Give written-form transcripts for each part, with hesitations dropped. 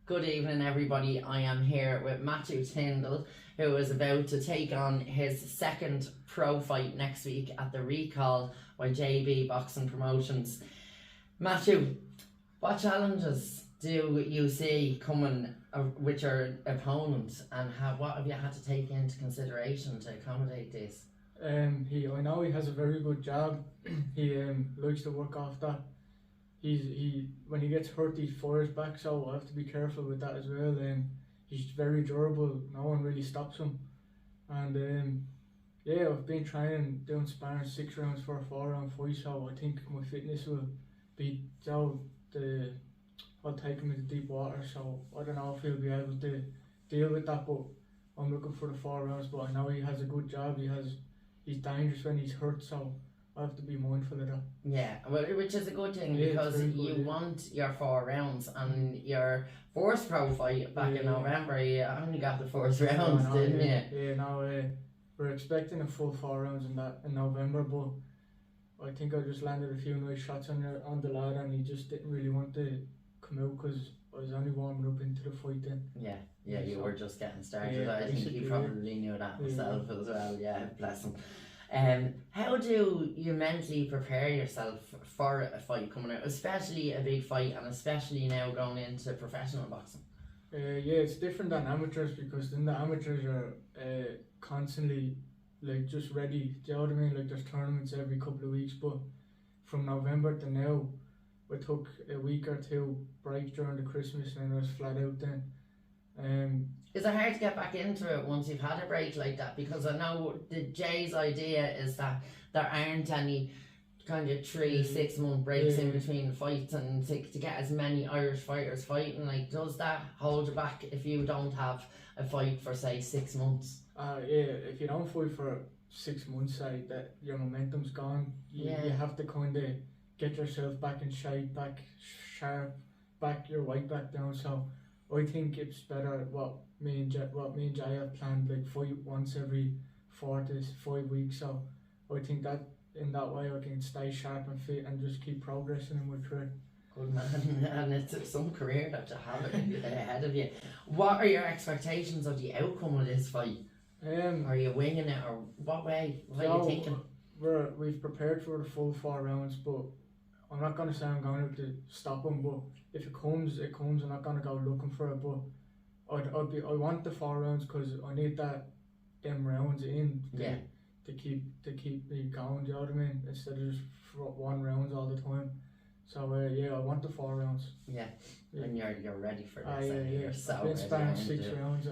Good evening, everybody. I am here with Matthew Tyndall, who is about to take on his second pro fight next week at the Recall by JB Boxing Promotions. Matthew, what challenges do you see coming with your opponent, and what have you had to take into consideration to accommodate this? I know he has a very good jab. He likes to work off that. When he gets hurt, he fires back, so I have to be careful with that as well. He's very durable. No one really stops him. And I've been doing sparring 6 rounds for a 4-round fight, so I think my fitness will be down. I'll take him into deep water, so I don't know if he'll be able to deal with that. But I'm looking for the 4 rounds. But I know he has a good jab. He's dangerous when he's hurt, so I have to be mindful of that. Yeah, well, which is a good thing, because you want your 4 rounds, and your first pro fight back in November, you only got the first rounds, didn't you? Yeah, no, we're expecting a full 4 rounds in November, but I think I just landed a few nice shots on the lad, and he just didn't really want to come out because I was only warming up into the fight then. Yeah, you were just getting started. I think he probably knew that himself as well. Yeah, bless him. How do you mentally prepare yourself for a fight coming out, especially a big fight, and especially now going into professional boxing? It's different than amateurs, because then the amateurs are constantly like just ready. Do you know what I mean? Like there's tournaments every couple of weeks, but from November to now, I took a week or 2 break during the Christmas, and I was flat out then. Is it hard to get back into it once you've had a break like that? Because I know the Jay's idea is that there aren't any kind of 3-6 month breaks in between fights, and to get as many Irish fighters fighting, like, does that hold you back if you don't have a fight for, say, 6 months? If you don't fight for 6 months, that your momentum's gone. You have to kind of get yourself back in shape, back sharp, back your weight back down. So I think it's better what me and Jay have planned, like fight once every 4 to 5 weeks. So I think that in that way I can stay sharp and fit and just keep progressing in my career. Good man, and it's some career that you have ahead of you. What are your expectations of the outcome of this fight? Are you winging it, or what way? What are you thinking? We've prepared for the full 4 rounds, but I'm not going to say I'm going to stop him. But if it comes, it comes. I'm not going to go looking for it. But I want the 4 rounds, because I need them rounds in to keep me going. Do you know what I mean? Instead of just 1 rounds all the time. So I want the 4 rounds. And you're ready for this. You're so I've been sparring 6 rounds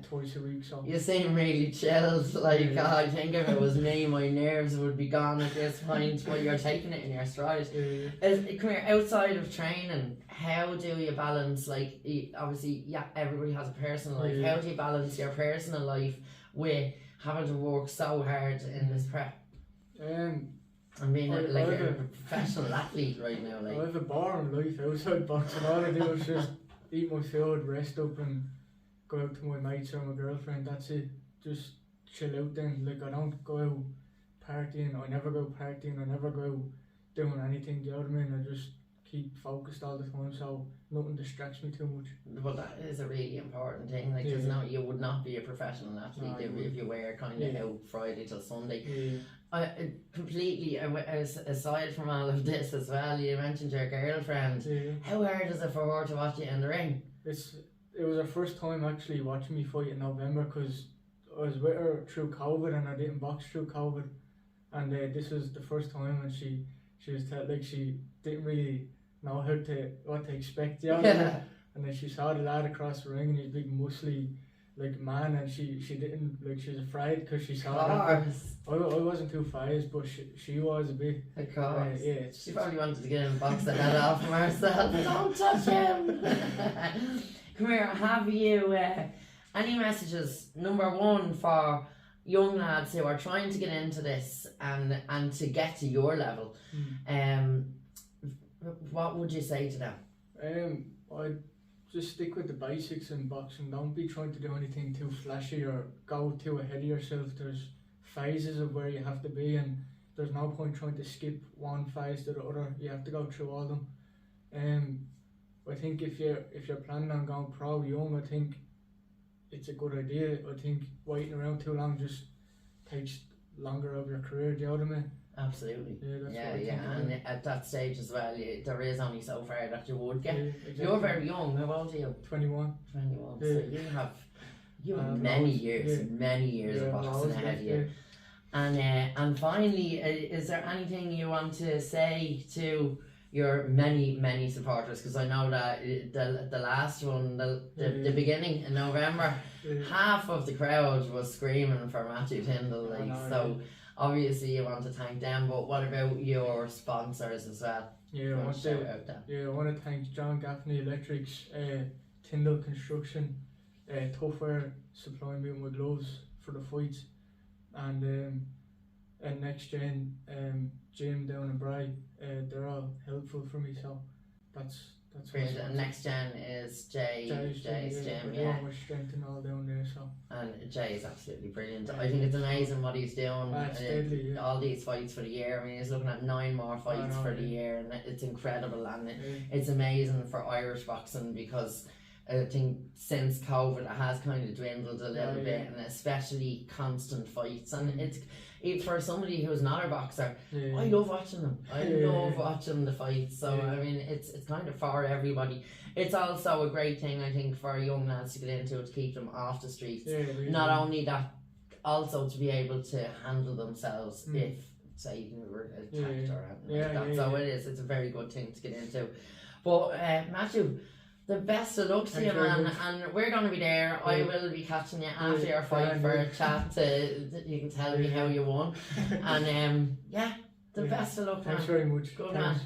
twice a week. So you seem really chilled. Like I think if it was me, my nerves would be gone at this point. But you're taking it in your stride. Come here, outside of training, how do you balance? Like, obviously, everybody has a personal life. How do you balance your personal life with having to work so hard in this prep? I'm being like a professional athlete right now. Like, I have a boring life outside boxing. All I do is just eat my food, rest up, and go out to my mates or my girlfriend. That's it. Just chill out then. Like, I don't go out partying. I never go partying. I never go out doing anything. Do you know what I mean? I just keep focused all the time, so nothing distracts me too much. Well, that is a really important thing. Like, you would not be a professional athlete if you were kind of out Friday till Sunday. Completely aside from all of this as well, you mentioned your girlfriend. How hard is it for her to watch you in the ring? It was her first time actually watching me fight in November, because I was with her through COVID and I didn't box through COVID, and this was the first time, and she was she didn't really know what to expect, and then she saw the lad across the ring, and he's big muscly like man, and she didn't, like, she was afraid because she saw that. I wasn't too phased, but she was a bit. Of course. She probably wanted to get in and box the head off from herself. Don't touch him. Come here, have you any messages, number one, for young lads who are trying to get into this and to get to your level? What would you say to them? I'd just stick with the basics in boxing. Don't be trying to do anything too flashy or go too ahead of yourself. There's phases of where you have to be, and there's no point trying to skip one phase to the other. You have to go through all of them. I think if you're planning on going pro young, I think it's a good idea. I think waiting around too long just takes longer of your career. Do you know what I mean? Absolutely. Yeah, that's Yeah, what I think. and at that stage as well, there is only so far that you would get. Yeah, exactly. You're very young. How old are you? 21. 21. Yeah. So you have many years of boxing ahead of you. And finally, is there anything you want to say to your many supporters? Because I know that the last one, the beginning in November, half of the crowd was screaming for Matthew Tyndall. Obviously you want to thank them, but what about your sponsors as well? Yeah, I want to thank John Gaffney Electrics, Tyndall Construction, Toughwear supplying me with my gloves for the fights, and Next Gen gym down in Bray. They're all helpful for me, so that's brilliant. And Next Gen is Jay's gym, yeah. My strength and all down there, so. And Jay is absolutely brilliant. I think it's amazing what he's doing. Deadly, yeah. All these fights for the year. I mean, he's looking at 9 more fights for the year, and it's incredible. And it's amazing for Irish boxing, because I think since COVID it has kind of dwindled a little bit, and especially constant fights. And it's for somebody who's not a boxer, I love watching them. I love watching the fights. So I mean, it's kind of for everybody. It's also a great thing, I think, for young lads to get into it, to keep them off the streets. Not only that, also to be able to handle themselves if, say, you were attacked or anything like that. So it's a very good thing to get into. But Matthew, the best of luck to you, man, and we're going to be there. I will be catching you after your fight for a chat. You can tell me how you won, and the best of luck, man. Thanks very much. Good man.